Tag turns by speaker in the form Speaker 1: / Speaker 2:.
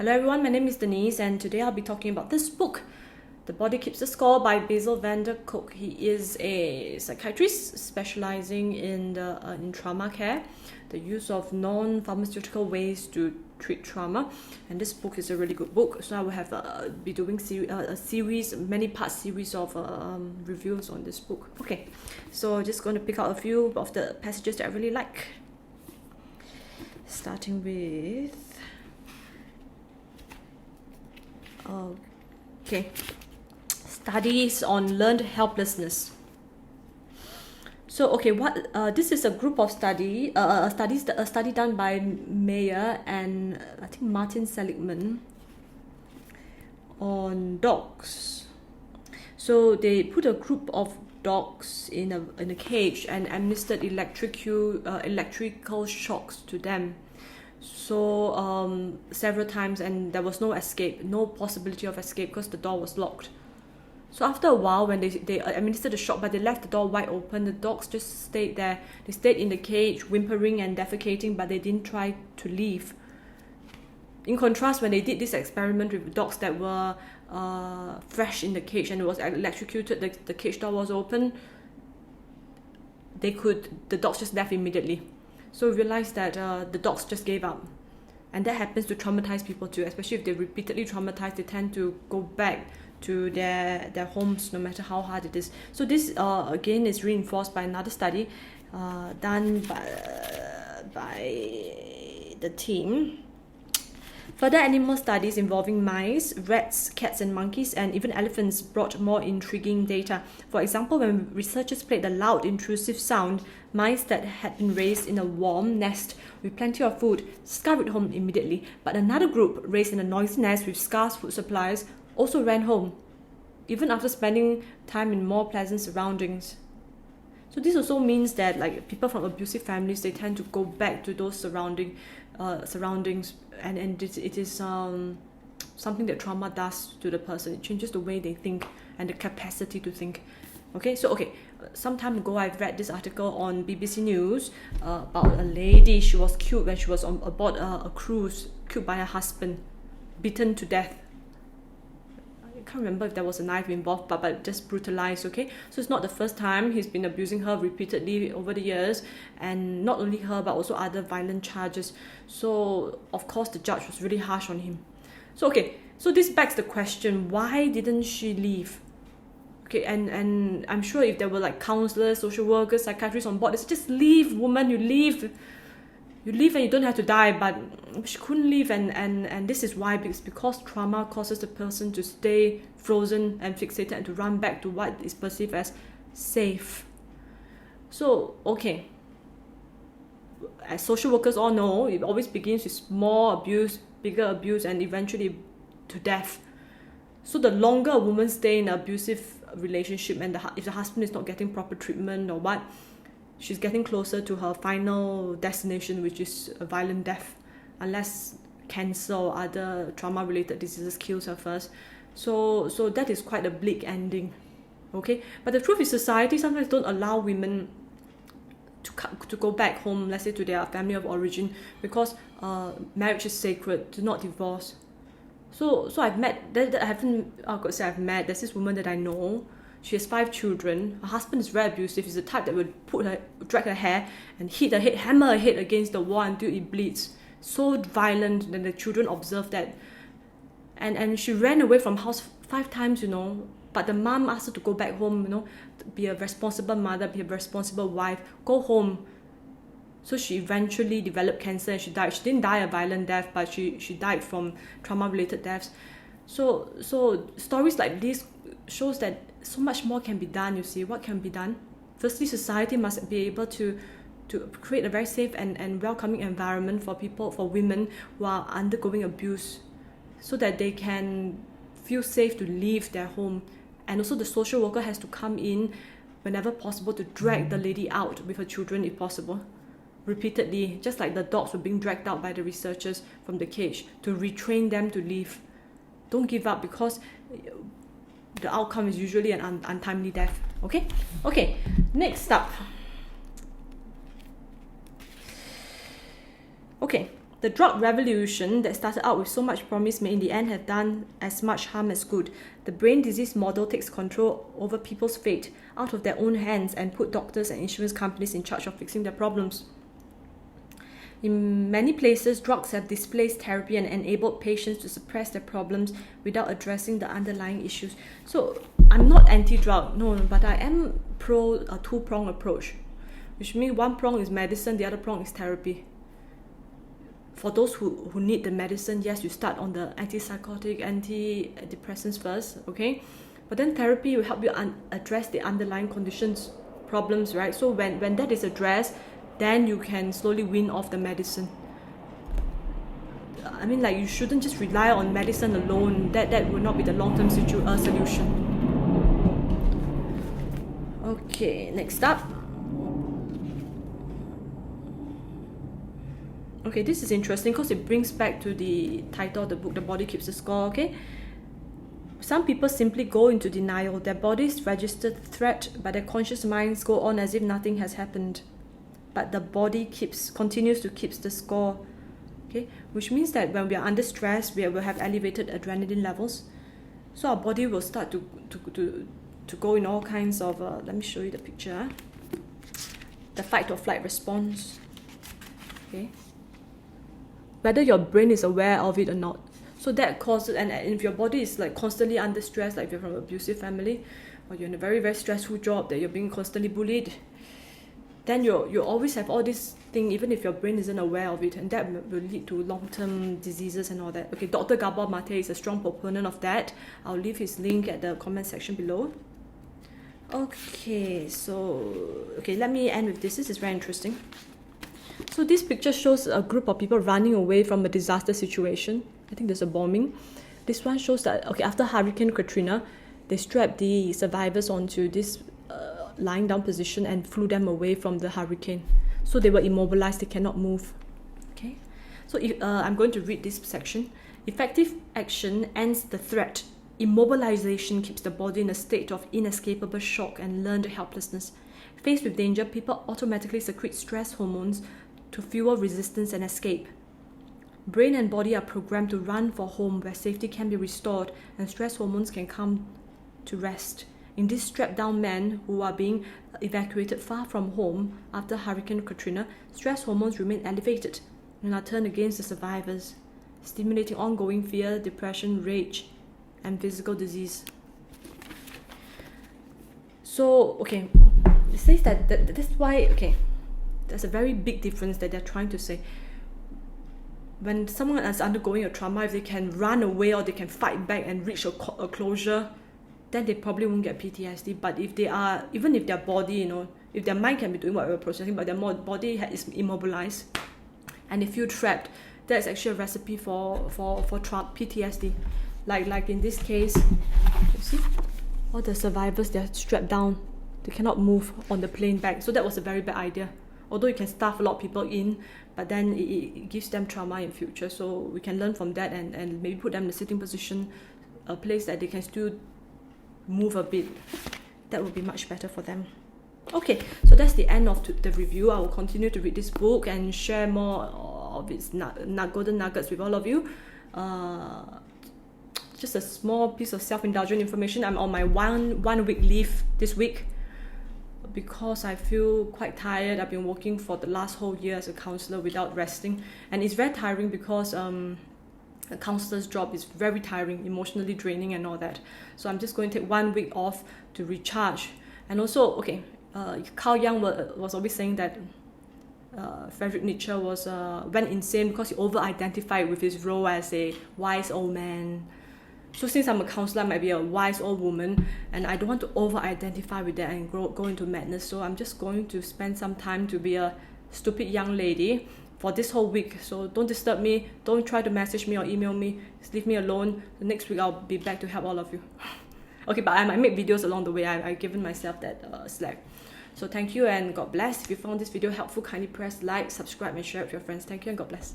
Speaker 1: Hello everyone, my name is Denise and today I'll be talking about this book, The Body Keeps the Score by Bessel Kolk. He is a psychiatrist specializing in trauma care, the use of non-pharmaceutical ways to treat trauma, and this book is a really good book. So I will have be doing a series, many-part series of reviews on this book. Okay, so just going to pick out a few of the passages that I really like. Starting with studies on learned helplessness. So this is a group of study done by Mayer and I think Martin Seligman on dogs. So they put a group of dogs in a cage and administered electrical shocks to them. So several times, and there was no escape, no possibility of escape because the door was locked. So after a while, when they administered the shock, but they left the door wide open, the dogs just stayed there. They stayed in the cage, whimpering and defecating, but they didn't try to leave. In contrast, when they did this experiment with dogs that were fresh in the cage and it was electrocuted, the cage door was open, the dogs just left immediately. So we realized that the dogs just gave up. And that happens to traumatized people too, especially if they're repeatedly traumatized, they tend to go back to their homes no matter how hard it is. So this again is reinforced by another study done by the team. Further animal studies involving mice, rats, cats and monkeys and even elephants brought more intriguing data. For example, when researchers played the loud intrusive sound, mice that had been raised in a warm nest with plenty of food scurried home immediately, but another group raised in a noisy nest with scarce food supplies also ran home, even after spending time in more pleasant surroundings. So this also means that like people from abusive families, they tend to go back to those surroundings, and it is something that trauma does to the person. It changes the way they think and the capacity to think. Some time ago I've read this article on BBC News about a lady. She was killed when she was aboard a cruise, killed by her husband, beaten to death. I can't remember if there was a knife involved, but just brutalized. So it's not the first time. He's been abusing her repeatedly over the years, and not only her but also other violent charges. So of course the judge was really harsh on him. So this begs the question, why didn't she leave? And I'm sure if there were like counselors, social workers, psychiatrists on board, they said, just leave, woman, you leave and you don't have to die. But she couldn't leave, and this is why, because trauma causes the person to stay frozen and fixated and to run back to what is perceived as safe. So as social workers all know, it always begins with small abuse, bigger abuse, and eventually to death. So the longer a woman stays in an abusive relationship, and if the husband is not getting proper treatment or what, she's getting closer to her final destination, which is a violent death, unless cancer or other trauma-related diseases kills her first. So that is quite a bleak ending. But the truth is, society sometimes don't allow women to go back home, let's say to their family of origin, because marriage is sacred, do not divorce. So I've met, I've met, there's this woman that I know. She has 5 children. Her husband is very abusive. He's the type that would drag her hair and hit her head, hammer her head against the wall until it bleeds. So violent, and the children observe that. And she ran away from house 5 times, but the mom asked her to go back home, be a responsible mother, be a responsible wife, go home. So she eventually developed cancer and she died. She didn't die a violent death, but she died from trauma-related deaths. So stories like this shows that so much more can be done. You see, what can be done? Firstly, society must be able to create a very safe and welcoming environment for women who are undergoing abuse, so that they can feel safe to leave their home. And also the social worker has to come in whenever possible to drag the lady out with her children if possible, repeatedly, just like the dogs were being dragged out by the researchers from the cage, to retrain them to leave. Don't give up, because the outcome is usually an untimely death. Next up. The drug revolution that started out with so much promise may in the end have done as much harm as good. The brain disease model takes control over people's fate out of their own hands and put doctors and insurance companies in charge of fixing their problems. In many places, drugs have displaced therapy and enabled patients to suppress their problems without addressing the underlying issues. So I'm not anti-drug, no, but I am pro a two-prong approach, which means one prong is medicine, the other prong is therapy. For those who need the medicine, yes, you start on the antipsychotic, antidepressants first, okay? But then therapy will help you address the underlying conditions, problems, right? So when that is addressed, then you can slowly wean off the medicine. I mean, like, you shouldn't just rely on medicine alone. That will not be the long-term solution. Okay, next up. Okay, this is interesting because it brings back to the title of the book, The Body Keeps the Score, okay? Some people simply go into denial. Their bodies register the threat, but their conscious minds go on as if nothing has happened. But the body continues to keep the score, okay? Which means that when we are under stress, we will have elevated adrenaline levels. So our body will start to go in all kinds of, let me show you the picture. The fight or flight response, okay? Whether your brain is aware of it or not. So that causes, and if your body is like constantly under stress, like if you're from an abusive family, or you're in a very, very stressful job that you're being constantly bullied, then you always have all this thing, even if your brain isn't aware of it, and that will lead to long-term diseases and all that. Okay, Dr. Gabor Mate is a strong proponent of that. I'll leave his link at the comment section below. Okay, let me end with this. This is very interesting. So this picture shows a group of people running away from a disaster situation. I think there's a bombing. This one shows that, okay, after Hurricane Katrina, they strapped the survivors onto this lying down position and flew them away from the hurricane. So they were immobilized, they cannot move. Okay, so I'm going to read this section. Effective action ends the threat. Immobilization keeps the body in a state of inescapable shock and learned helplessness. Faced with danger, people automatically secrete stress hormones to fuel resistance and escape. Brain and body are programmed to run for home where safety can be restored and stress hormones can come to rest. In these strapped-down men who are being evacuated far from home after Hurricane Katrina, stress hormones remain elevated and are turned against the survivors, stimulating ongoing fear, depression, rage, and physical disease. So, okay, it says that's why, okay, there's a very big difference that they're trying to say. When someone is undergoing a trauma, if they can run away or they can fight back and reach a closure, then they probably won't get PTSD. But if they are, even if their body, if their mind can be doing whatever processing, but their body is immobilized and they feel trapped, that's actually a recipe for PTSD. Like in this case, you see, all the survivors, they're strapped down. They cannot move on the plane back. So that was a very bad idea. Although you can stuff a lot of people in, but then it gives them trauma in future. So we can learn from that and maybe put them in a sitting position, a place that they can still move a bit. That would be much better for them. Okay, so that's the end of the review. I will continue to read this book and share more of its golden nuggets with all of you. Just a small piece of self-indulgent information. I'm on my one week leave this week because I feel quite tired. I've been working for the last whole year as a counsellor without resting, and it's very tiring because a counsellor's job is very tiring, emotionally draining and all that. So I'm just going to take 1 week off to recharge. And also, okay, Carl Jung was always saying that Friedrich Nietzsche went insane because he over-identified with his role as a wise old man. So since I'm a counsellor, I might be a wise old woman, and I don't want to over-identify with that and go into madness. So I'm just going to spend some time to be a stupid young lady for this whole week. So don't disturb me, don't try to message me or email me, just leave me alone. The next week I'll be back to help all of you. Okay, but I might make videos along the way. I've given myself that slack. So thank you and God bless. If you found this video helpful, kindly press like, subscribe and share it with your friends. Thank you and God bless.